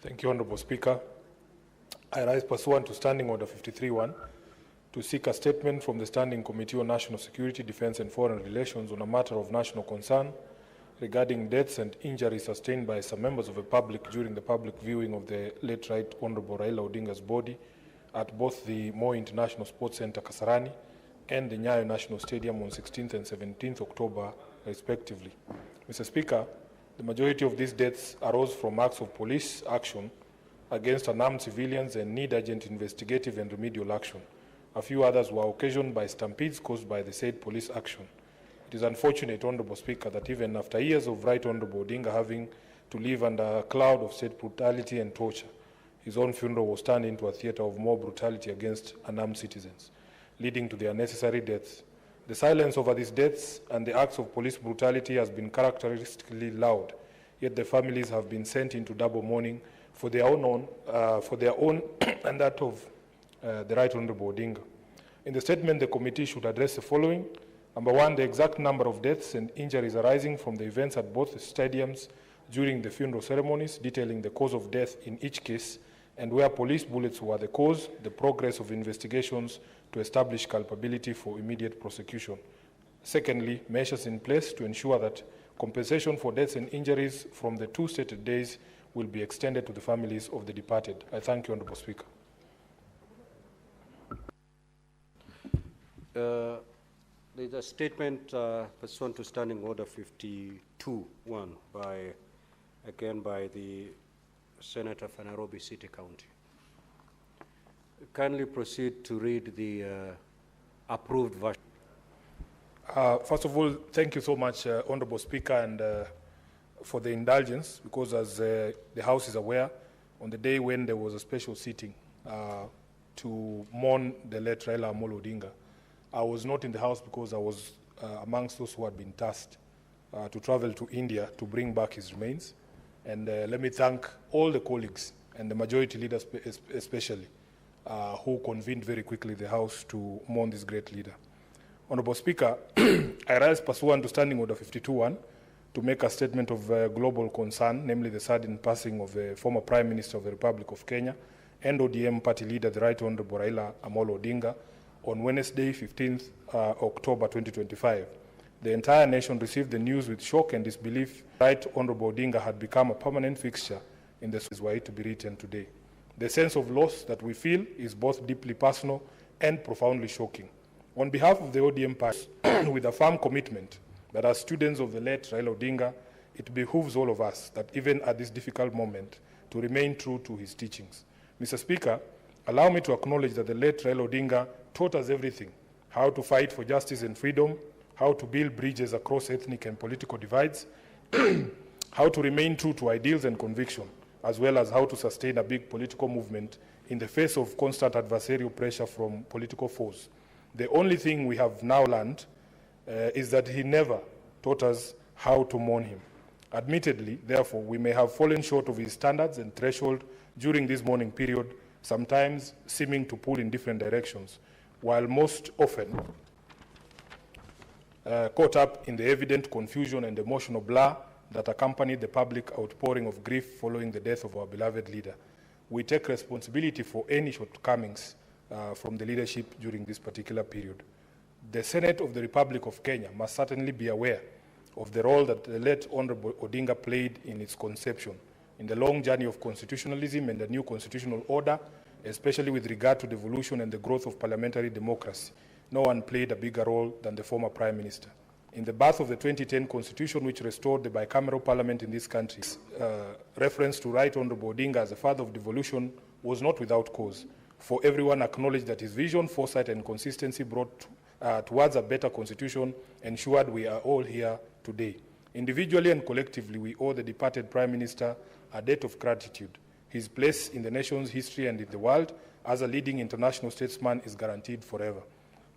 Thank you, Honorable Speaker. I rise pursuant to Standing Order 53-1 to seek a statement from the Standing Committee on National Security, Defence and Foreign Relations on a matter of national concern regarding deaths and injuries sustained by some members of the public during the public viewing of the late Right Honorable Raila Odinga's body at both the Moi International Sports Centre, Kasarani, and the Nyayo National Stadium on 16th and 17th October, respectively. Mr. Speaker, the majority of these deaths arose from acts of police action against unarmed civilians and need urgent investigative and remedial action. A few others were occasioned by stampedes caused by the said police action. It is unfortunate, Honorable Speaker, that even after years of Right Honorable Odinga having to live under a cloud of state brutality and torture, his own funeral was turned into a theatre of more brutality against unarmed citizens, leading to their unnecessary deaths. The silence over these deaths and the acts of police brutality has been characteristically loud, yet the families have been sent into double mourning for their own and that of the Right Honorable Odinga. In the statement, the committee should address the following. Number one, the exact number of deaths and injuries arising from the events at both stadiums during the funeral ceremonies, detailing the cause of death in each case, and where police bullets were the cause, the progress of investigations to establish culpability for immediate prosecution. Secondly, measures in place to ensure that compensation for deaths and injuries from the two stated days will be extended to the families of the departed. I thank you, Honourable Speaker. There's a statement pursuant to Standing Order 52-1 by the Senator for Nairobi City County. Kindly proceed to read the approved version. First of all, thank you so much, Honourable Speaker, and for the indulgence, because as the House is aware, on the day when there was a special sitting to mourn the late Raila Odinga, I was not in the House because I was amongst those who had been tasked to travel to India to bring back his remains. And let me thank all the colleagues and the majority leaders especially who convened very quickly the House to mourn this great leader. Honourable Speaker, I rise pursuant to Standing Order 52-1 to make a statement of global concern, namely the sudden passing of the former Prime Minister of the Republic of Kenya and ODM party leader, the Right Honourable Raila Odinga, on Wednesday, 15th October 2025. The entire nation received the news with shock and disbelief. Right Honourable Odinga had become a permanent fixture in the why to be written today. The sense of loss that we feel is both deeply personal and profoundly shocking. On behalf of the ODM party, with a firm commitment that as students of the late Raila Odinga, it behooves all of us that even at this difficult moment to remain true to his teachings. Mr. Speaker, allow me to acknowledge that the late Raila Odinga taught us everything: how to fight for justice and freedom, how to build bridges across ethnic and political divides, how to remain true to ideals and conviction, as well as how to sustain a big political movement in the face of constant adversarial pressure from political foes. The only thing we have now learned is that he never taught us how to mourn him. Admittedly, therefore, we may have fallen short of his standards and threshold during this mourning period, sometimes seeming to pull in different directions, while most often caught up in the evident confusion and emotional blur that accompanied the public outpouring of grief following the death of our beloved leader. We take responsibility for any shortcomings from the leadership during this particular period. The Senate of the Republic of Kenya must certainly be aware of the role that the late Honourable Odinga played in its conception, in the long journey of constitutionalism and the new constitutional order, especially with regard to the evolution and the growth of parliamentary democracy. No one played a bigger role than the former Prime Minister. In the birth of the 2010 Constitution, which restored the bicameral parliament in this country, reference to Right Honourable Odinga as the father of devolution was not without cause, for everyone acknowledged that his vision, foresight and consistency brought towards a better constitution ensured we are all here today. Individually and collectively, we owe the departed Prime Minister a debt of gratitude. His place in the nation's history and in the world as a leading international statesman is guaranteed forever.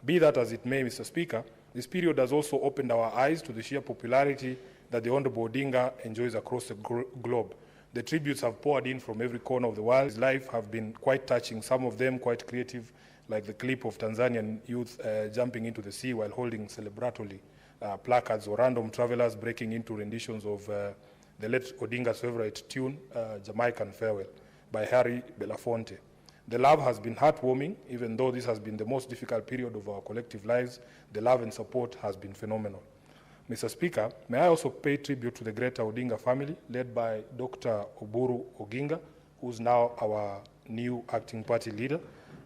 Be that as it may, Mr. Speaker, this period has also opened our eyes to the sheer popularity that the Honourable Odinga enjoys across the globe. The tributes have poured in from every corner of the world. His life have been quite touching, some of them quite creative, like the clip of Tanzanian youth jumping into the sea while holding celebratory placards, or random travelers breaking into renditions of the late Odinga's favorite tune, Jamaican Farewell, by Harry Belafonte. The love has been heartwarming, even though this has been the most difficult period of our collective lives. The love and support has been phenomenal. Mr. Speaker, may I also pay tribute to the greater Odinga family, led by Dr. Oburu Oginga, who's now our new acting party leader,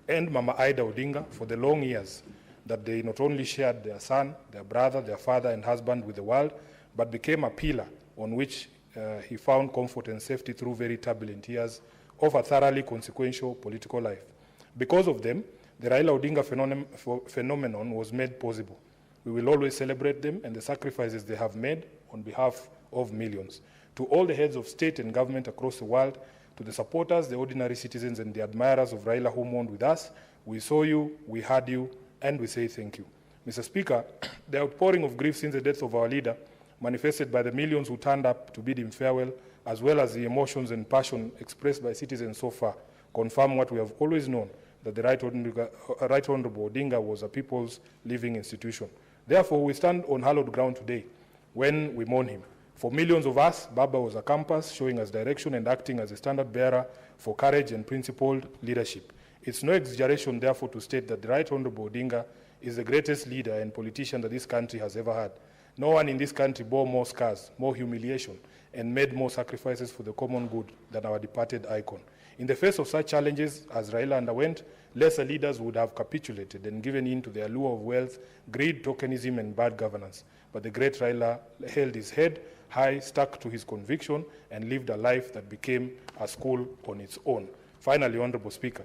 and Mama Ida Odinga for the long years that they not only shared their son, their brother, their father and husband with the world, but became a pillar on which he found comfort and safety through very turbulent years of a thoroughly consequential political life. Because of them, the Raila Odinga phenomenon was made possible. We will always celebrate them and the sacrifices they have made on behalf of millions. To all the heads of state and government across the world, to the supporters, the ordinary citizens and the admirers of Raila who mourned with us, we saw you, we heard you, and we say thank you. Mr. Speaker, the outpouring of grief since the death of our leader, manifested by the millions who turned up to bid him farewell, as well as the emotions and passion expressed by citizens so far, confirm what we have always known, that the Right Honorable Odinga was a people's living institution. Therefore, we stand on hallowed ground today when we mourn him. For millions of us, Baba was a compass showing us direction and acting as a standard bearer for courage and principled leadership. It's no exaggeration, therefore, to state that the Right Honorable Odinga is the greatest leader and politician that this country has ever had. No one in this country bore more scars, more humiliation, and made more sacrifices for the common good than our departed icon. In the face of such challenges as Raila underwent, lesser leaders would have capitulated and given in to the allure of wealth, greed, tokenism, and bad governance. But the great Raila held his head high, stuck to his conviction, and lived a life that became a school on its own. Finally, Honorable Speaker,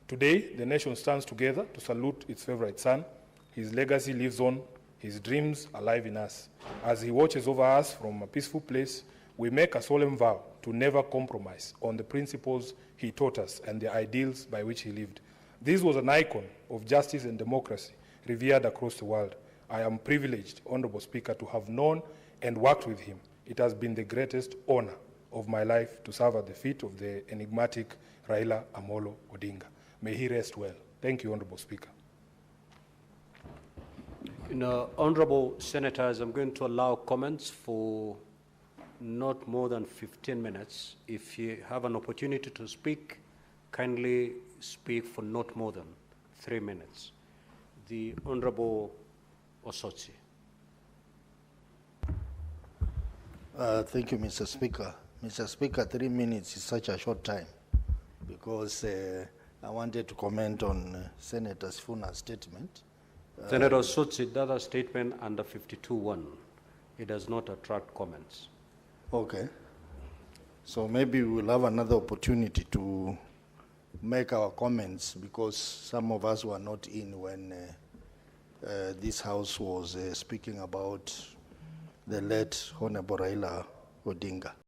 today the nation stands together to salute its favorite son. His legacy lives on, his dreams alive in us. As he watches over us from a peaceful place, we make a solemn vow to never compromise on the principles he taught us and the ideals by which he lived. This was an icon of justice and democracy revered across the world. I am privileged, Honorable Speaker, to have known and worked with him. It has been the greatest honor of my life to serve at the feet of the enigmatic Raila Amolo Odinga. May he rest well. Thank you, Honorable Speaker. Honorable Senators, I'm going to allow comments for not more than 15 minutes. If you have an opportunity to speak, kindly speak for not more than 3 minutes. The Honorable Osotsi. Thank you, Mr. Speaker. Mr. Speaker, 3 minutes is such a short time because I wanted to comment on Senator Sifuna's statement. Senator Osotsi, the other statement under 52.1. It does not attract comments. Okay. So maybe we'll have another opportunity to make our comments because some of us were not in when this House was speaking about the late Honorable Raila Odinga.